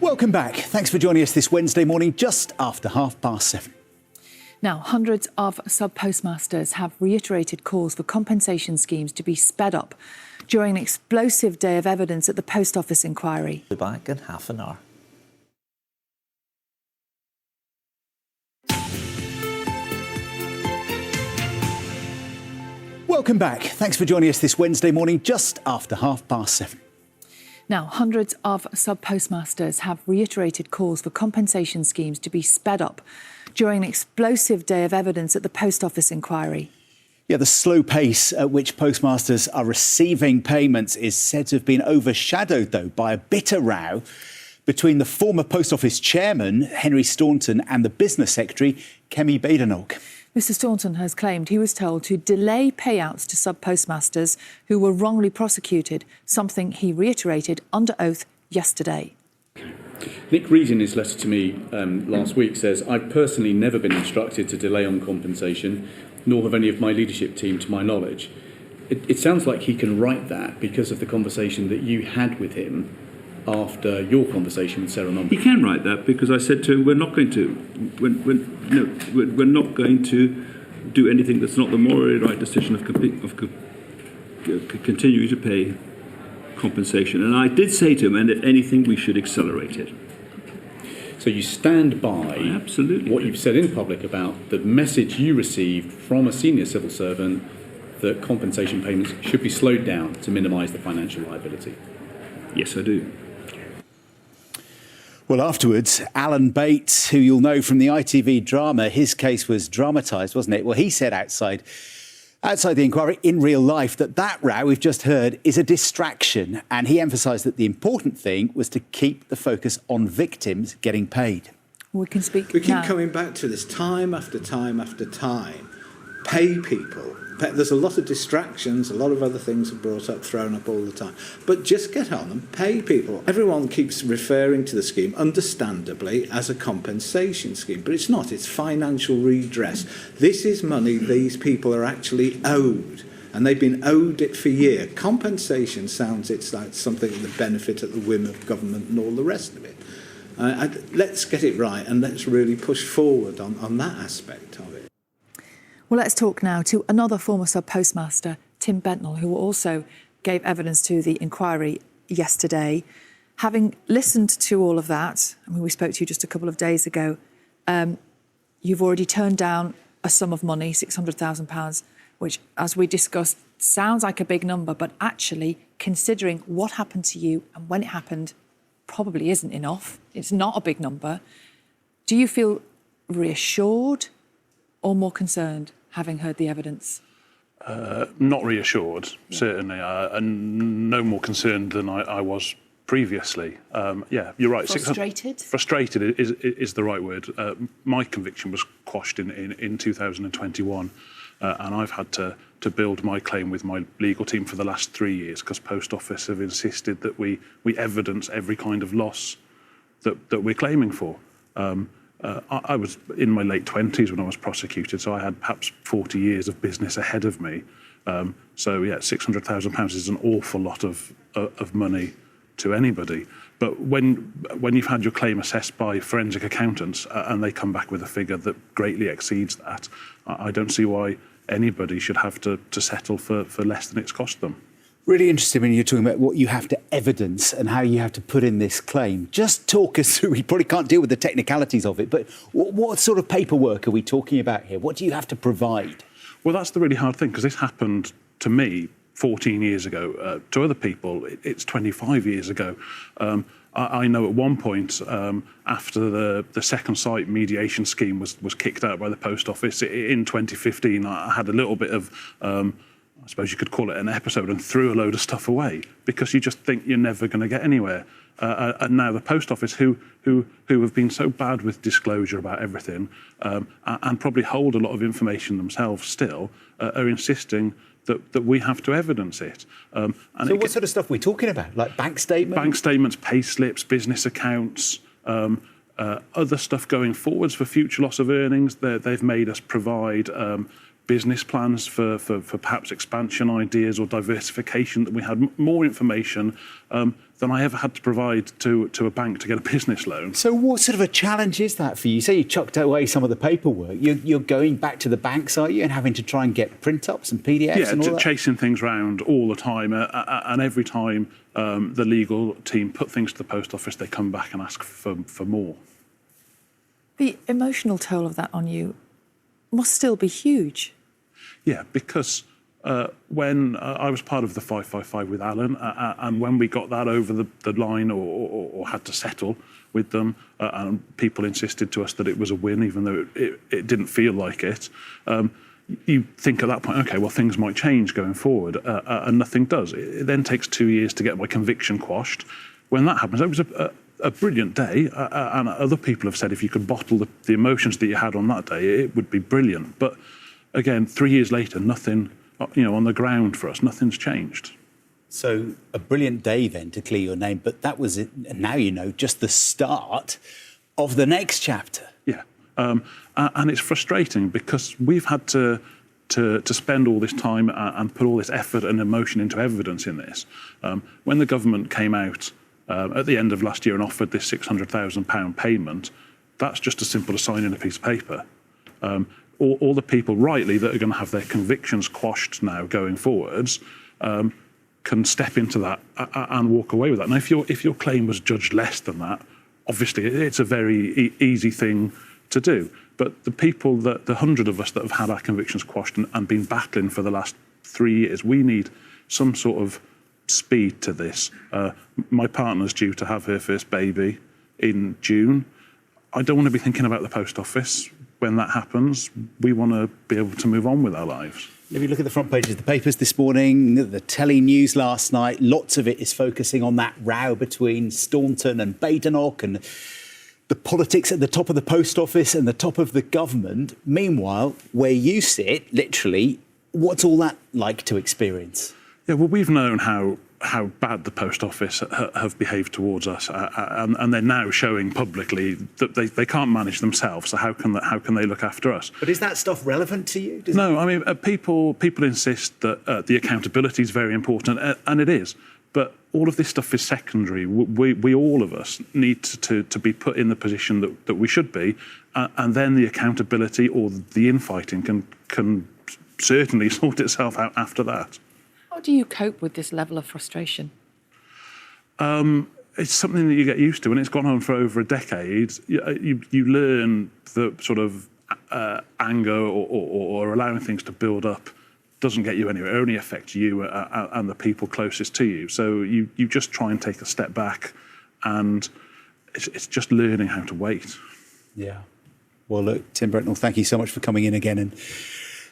Welcome back. Thanks for joining us this Wednesday morning, just after 7:30. Now, hundreds of subpostmasters have reiterated calls for compensation schemes to be sped up during an explosive day of evidence at the Post Office inquiry. Be back in half an hour. Welcome back. Thanks for joining us this Wednesday morning, just after 7:30. Now, hundreds of subpostmasters have reiterated calls for compensation schemes to be sped up during an explosive day of evidence at the Post Office inquiry. Yeah, the slow pace at which postmasters are receiving payments is said to have been overshadowed, though, by a bitter row between the former Post Office chairman, Henry Staunton, and the business secretary, Kemi Badenoch. Mr Staunton has claimed he was told to delay payouts to sub-postmasters who were wrongly prosecuted, something he reiterated under oath yesterday. Nick Reed, in his letter to me last week, says, "I've personally never been instructed to delay on compensation, nor have any of my leadership team to my knowledge." It sounds like he can write that because of the conversation that you had with him after your conversation with Sarah Mumford. He can write that because I said to him, we're not going to do anything that's not the morally right decision of continuing to pay compensation. And I did say to him, and if anything, we should accelerate it. So you stand by Absolutely. What you've said in public about the message you received from a senior civil servant that compensation payments should be slowed down to minimise the financial liability. Yes, I do. Well, afterwards, Alan Bates, who you'll know from the ITV drama, his case was dramatised, wasn't it? Well, he said outside the inquiry, in real life, that row we've just heard is a distraction. And he emphasised that the important thing was to keep the focus on victims getting paid. We can speak We keep now. coming back to this time after time after time. Pay people. There's a lot of distractions, a lot of other things are brought up, thrown up all the time. But just get on and pay people. Everyone keeps referring to the scheme, understandably, as a compensation scheme. But it's not, it's financial redress. This is money these people are actually owed. And they've been owed it for years. Compensation sounds it's like something at the benefit at the whim of government and all the rest of it. Let's get it right and let's really push forward on that aspect of it. Well, let's talk now to another former sub-postmaster, Tim Bentnell, who also gave evidence to the inquiry yesterday. Having listened to all of that, I mean, we spoke to you just a couple of days ago, you've already turned down a sum of money, £600,000, which, as we discussed, sounds like a big number, but actually, considering what happened to you and when it happened, probably isn't enough. It's not a big number. Do you feel reassured or more concerned, having heard the evidence? Not reassured, certainly, and no more concerned than I was previously. Yeah, you're right. Frustrated? Frustrated is the right word. My conviction was quashed in 2021, and I've had to build my claim with my legal team for the last 3 years because Post Office have insisted that we evidence every kind of loss that we're claiming for. I was in my late 20s when I was prosecuted, so I had perhaps 40 years of business ahead of me. So, yeah, £600,000 is an awful lot of money to anybody. But when you've had your claim assessed by forensic accountants and they come back with a figure that greatly exceeds that, I don't see why anybody should have to settle for less than it's cost them. Really interesting when you're talking about what you have to evidence and how you have to put in this claim. Just talk us through, we probably can't deal with the technicalities of it, but what sort of paperwork are we talking about here? What do you have to provide? Well, that's the really hard thing, because this happened to me 14 years ago. To other people, it's 25 years ago. I know at one point, after the second site mediation scheme was kicked out by the Post Office in 2015, I had a little bit of... I suppose you could call it an episode, and threw a load of stuff away because you just think you're never going to get anywhere. And now the Post Office, who have been so bad with disclosure about everything, and probably hold a lot of information themselves still, are insisting that we have to evidence it. So what sort of stuff are we talking about? Like bank statements? Bank statements, pay slips, business accounts, other stuff going forwards for future loss of earnings. They've made us provide business plans for perhaps expansion ideas or diversification, that we had more information than I ever had to provide to a bank to get a business loan. So what sort of a challenge is that for you? You say you chucked away some of the paperwork. You're going back to the banks, are you, and having to try and get print-ups and PDFs and all that? Chasing things around all the time. And every time the legal team put things to the post office, they come back and ask for more. The emotional toll of that on you must still be huge. Yeah, because when I was part of the 555 with Alan, and when we got that over the line or had to settle with them, and people insisted to us that it was a win, even though it didn't feel like it, you think at that point, OK, well, things might change going forward, and nothing does. It then takes 2 years to get my conviction quashed. When that happens, it was a brilliant day, and other people have said if you could bottle the emotions that you had on that day, it would be brilliant. But again, 3 years later, nothing, on the ground for us, nothing's changed. So a brilliant day then to clear your name, but that was it. And now just the start of the next chapter. Yeah, and it's frustrating because we've had to spend all this time and put all this effort and emotion into evidence in this. When the government came out at the end of last year and offered this £600,000 payment, that's just as simple as signing a piece of paper. All the people, rightly, that are going to have their convictions quashed now going forwards, can step into that and walk away with that. Now, if your claim was judged less than that, obviously it's a very easy thing to do. But the people, the 100 of us that have had our convictions quashed and been battling for the last 3 years, we need some sort of speed to this. My partner's due to have her first baby in June. I don't want to be thinking about the post office when that happens. We want to be able to move on with our lives. If you look at the front pages of the papers this morning, the telly news last night, lots of it is focusing on that row between Staunton and Badenoch and the politics at the top of the post office and the top of the government. Meanwhile, where you sit, literally, what's all that like to experience? Yeah, well, we've known how bad the post office have behaved towards us, and they're now showing publicly that they can't manage themselves. So how can they look after us? But is that stuff relevant to you? No, I mean people insist that the accountability is very important, and it is. But all of this stuff is secondary. We all of us need to be put in the position that we should be, and then the accountability or the infighting can certainly sort itself out after that. How do you cope with this level of frustration? It's something that you get used to, and it's gone on for over a decade. You learn that sort of anger or allowing things to build up doesn't get you anywhere. It only affects you and the people closest to you. So you just try and take a step back, and it's just learning how to wait. Yeah. Well, look, Tim Brentnell, thank you so much for coming in again and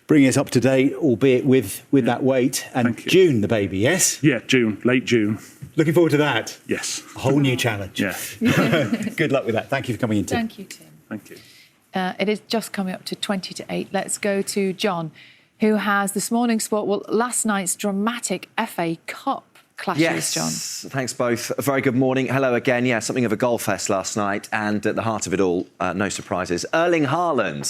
bringing us up to date, albeit with that weight. And June, the baby, yes? Yeah, June, late June. Looking forward to that. Yes. A whole new challenge. Yeah. Good luck with that. Thank you for coming in, Tim. Thank you, Tim. Thank you. It is just coming up to 20 to 8. Let's go to John, who has this morning's sport. Well, last night's dramatic FA Cup clashes, John. Yes, thanks both. A very good morning. Hello again. Yeah, something of a goal fest last night, and at the heart of it all, no surprises, Erling Haaland.